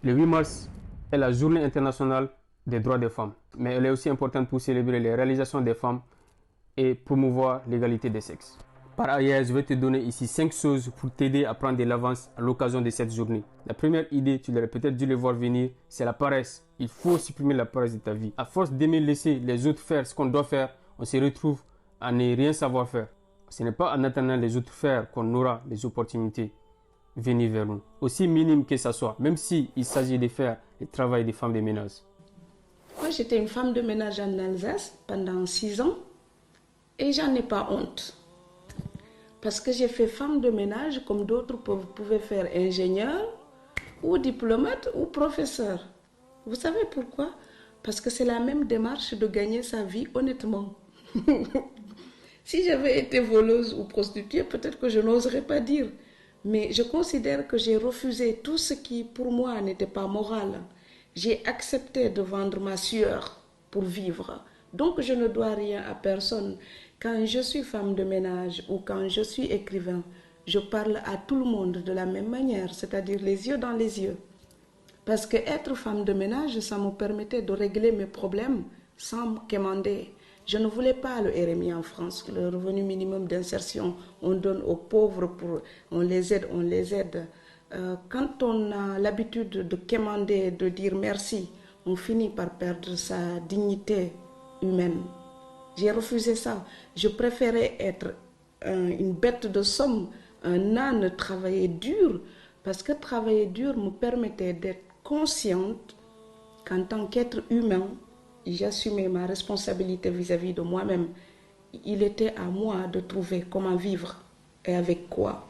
Le 8 mars est la journée internationale des droits des femmes, mais elle est aussi importante pour célébrer les réalisations des femmes et promouvoir l'égalité des sexes. Par ailleurs, je vais te donner ici 5 choses pour t'aider à prendre de l'avance à l'occasion de cette journée. La première idée, tu l'aurais peut-être dû le voir venir, c'est la paresse. Il faut supprimer la paresse de ta vie. À force d'aimer laisser les autres faire ce qu'on doit faire, on se retrouve à ne rien savoir faire. Ce n'est pas en attendant les autres faire qu'on aura les opportunités venir vers nous. Aussi minime que ça soit, même s'il s'agit de faire le travail des femmes de ménage. Moi, j'étais une femme de ménage en Alsace pendant 6 ans et j'en ai pas honte. Parce que j'ai fait femme de ménage comme d'autres pouvaient faire ingénieur ou diplomate ou professeur. Vous savez pourquoi? Parce que c'est la même démarche de gagner sa vie honnêtement. Si j'avais été voleuse ou prostituée, peut-être que je n'oserais pas dire. Mais je considère que j'ai refusé tout ce qui, pour moi, n'était pas moral. J'ai accepté de vendre ma sueur pour vivre. Donc, je ne dois rien à personne. Quand je suis femme de ménage ou quand je suis écrivain, je parle à tout le monde de la même manière, c'est-à-dire les yeux dans les yeux. Parce que être femme de ménage, ça me permettait de régler mes problèmes sans me quémander. Je ne voulais pas le RMI en France, le revenu minimum d'insertion. On donne aux pauvres, on les aide. Quand on a l'habitude de quémander, de dire merci, on finit par perdre sa dignité humaine. J'ai refusé ça. Je préférais être une bête de somme, un âne, travailler dur, parce que travailler dur me permettait d'être consciente qu'en tant qu'être humain, j'assumais ma responsabilité vis-à-vis de moi-même. Il était à moi de trouver comment vivre et avec quoi.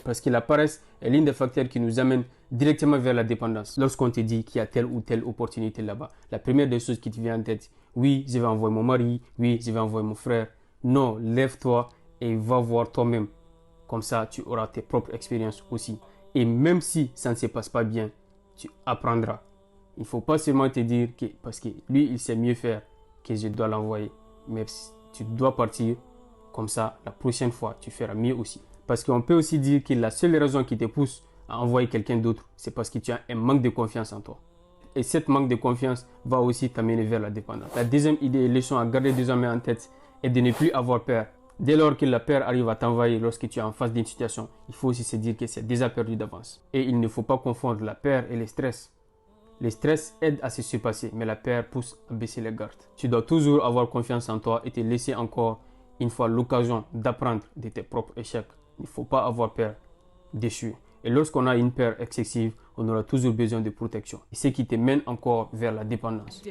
Parce que la paresse est l'un des facteurs qui nous amène directement vers la dépendance. Lorsqu'on te dit qu'il y a telle ou telle opportunité là-bas, la première des choses qui te vient en tête, oui, je vais envoyer mon mari, oui, je vais envoyer mon frère. Non, lève-toi et va voir toi-même. Comme ça, tu auras tes propres expériences aussi. Et même si ça ne se passe pas bien, tu apprendras. Il ne faut pas seulement te dire que parce que lui, il sait mieux faire que je dois l'envoyer. Mais tu dois partir comme ça, la prochaine fois, tu feras mieux aussi. Parce qu'on peut aussi dire que la seule raison qui te pousse à envoyer quelqu'un d'autre, c'est parce que tu as un manque de confiance en toi. Et cette manque de confiance va aussi t'amener vers la dépendance. La deuxième idée et leçon à garder désormais en tête est de ne plus avoir peur. Dès lors que la peur arrive à t'envahir lorsque tu es en face d'une situation, il faut aussi se dire que c'est déjà perdu d'avance. Et il ne faut pas confondre la peur et le stress. Le stress aide à se surpasser, mais la peur pousse à baisser les gardes. Tu dois toujours avoir confiance en toi et te laisser encore une fois l'occasion d'apprendre de tes propres échecs. Il ne faut pas avoir peur d'échouer. Et lorsqu'on a une peur excessive, on aura toujours besoin de protection. Et ce qui te mène encore vers la dépendance.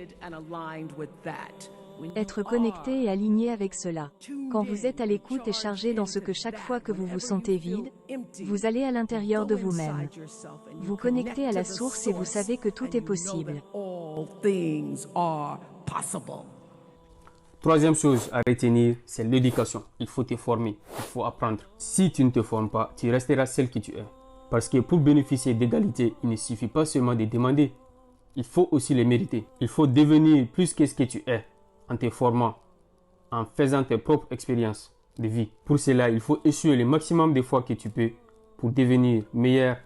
Être connecté et aligné avec cela. Quand vous êtes à l'écoute et chargé dans ce que chaque fois que vous vous sentez vide, vous allez à l'intérieur de vous-même. Vous connectez à la source et vous savez que tout est possible. Troisième chose à retenir, c'est l'éducation. Il faut te former, il faut apprendre. Si tu ne te formes pas, tu resteras celle que tu es. Parce que pour bénéficier d'égalité, il ne suffit pas seulement de demander. Il faut aussi le mériter. Il faut devenir plus que ce que tu es en te formant, en faisant tes propres expériences de vie. Pour cela, il faut échouer le maximum de fois que tu peux pour devenir meilleur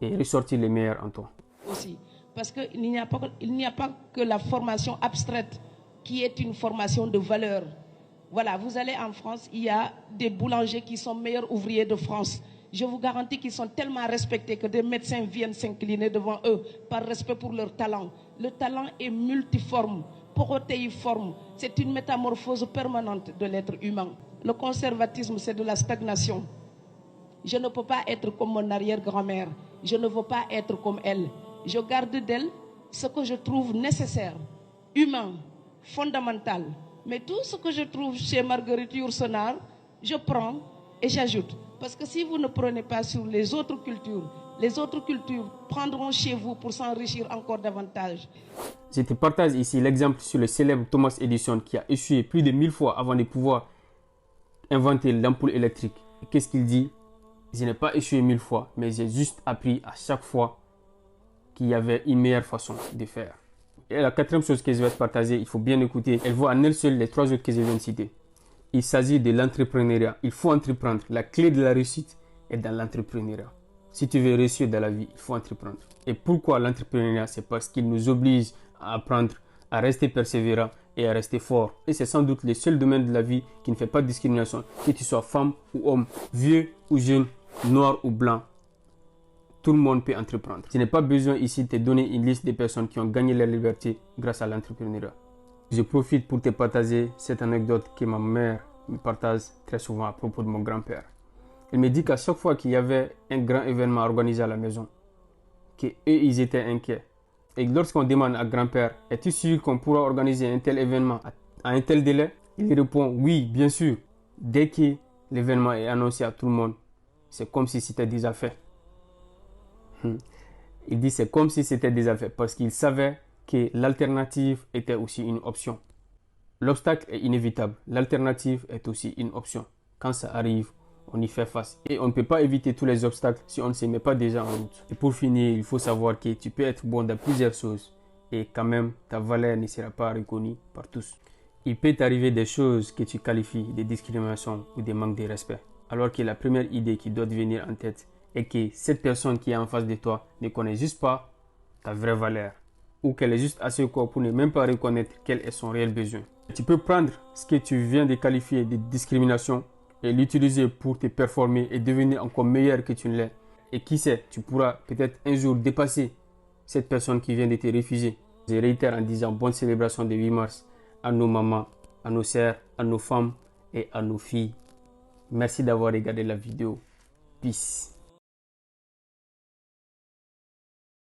et ressortir le meilleur en toi. Aussi, parce qu'il n'y a pas que la formation abstraite qui est une formation de valeur. Voilà, vous allez en France, il y a des boulangers qui sont meilleurs ouvriers de France. Je vous garantis qu'ils sont tellement respectés que des médecins viennent s'incliner devant eux par respect pour leur talent. Le talent est multiforme, protéiforme. C'est une métamorphose permanente de l'être humain. Le conservatisme, c'est de la stagnation. Je ne peux pas être comme mon arrière-grand-mère. Je ne veux pas être comme elle. Je garde d'elle ce que je trouve nécessaire, humain, fondamental. Mais tout ce que je trouve chez Marguerite Yourcenar, je prends et j'ajoute. Parce que si vous ne prenez pas sur les autres cultures prendront chez vous pour s'enrichir encore davantage. Je te partage ici l'exemple sur le célèbre Thomas Edison qui a échoué plus de 1000 fois avant de pouvoir inventer l'ampoule électrique. Et qu'est-ce qu'il dit? Je n'ai pas échoué 1000 fois, mais j'ai juste appris à chaque fois qu'il y avait une meilleure façon de faire. Et la quatrième chose que je vais te partager, il faut bien écouter, elle voit en elle seule les trois autres que je viens de citer. Il s'agit de l'entrepreneuriat. Il faut entreprendre. La clé de la réussite est dans l'entrepreneuriat. Si tu veux réussir dans la vie, il faut entreprendre. Et pourquoi l'entrepreneuriat? C'est parce qu'il nous oblige à apprendre, à rester persévérant et à rester fort. Et c'est sans doute le seul domaine de la vie qui ne fait pas de discrimination. Que tu sois femme ou homme, vieux ou jeune, noir ou blanc, tout le monde peut entreprendre. Je n'ai pas besoin ici de te donner une liste des personnes qui ont gagné leur liberté grâce à l'entrepreneuriat. Je profite pour te partager cette anecdote que ma mère me partage très souvent à propos de mon grand-père. Elle me dit qu'à chaque fois qu'il y avait un grand événement organisé à la maison, ils étaient inquiets. Et lorsqu'on demande à grand-père, es-tu sûr qu'on pourra organiser un tel événement à un tel délai? Il répond, oui, bien sûr. Dès que l'événement est annoncé à tout le monde, c'est comme si c'était déjà fait. Il dit c'est comme si c'était déjà fait parce qu'il savait que l'alternative était aussi une option. L'obstacle est inévitable, l'alternative est aussi une option. Quand ça arrive, on y fait face. Et on ne peut pas éviter tous les obstacles si on ne se met pas déjà en route. Et pour finir, il faut savoir que tu peux être bon dans plusieurs choses et quand même ta valeur ne sera pas reconnue par tous. Il peut t'arriver des choses que tu qualifies de discrimination ou de manque de respect. Alors que la première idée qui doit te venir en tête est que cette personne qui est en face de toi ne connaît juste pas ta vraie valeur ou qu'elle est juste assez quoi pour ne même pas reconnaître quel est son réel besoin. Tu peux prendre ce que tu viens de qualifier de discrimination et l'utiliser pour te performer et devenir encore meilleur que tu ne l'es. Et qui sait, tu pourras peut-être un jour dépasser cette personne qui vient de te refuser. Je réitère en disant bonne célébration de 8 mars à nos mamans, à nos sœurs, à nos femmes et à nos filles. Merci d'avoir regardé la vidéo. Peace.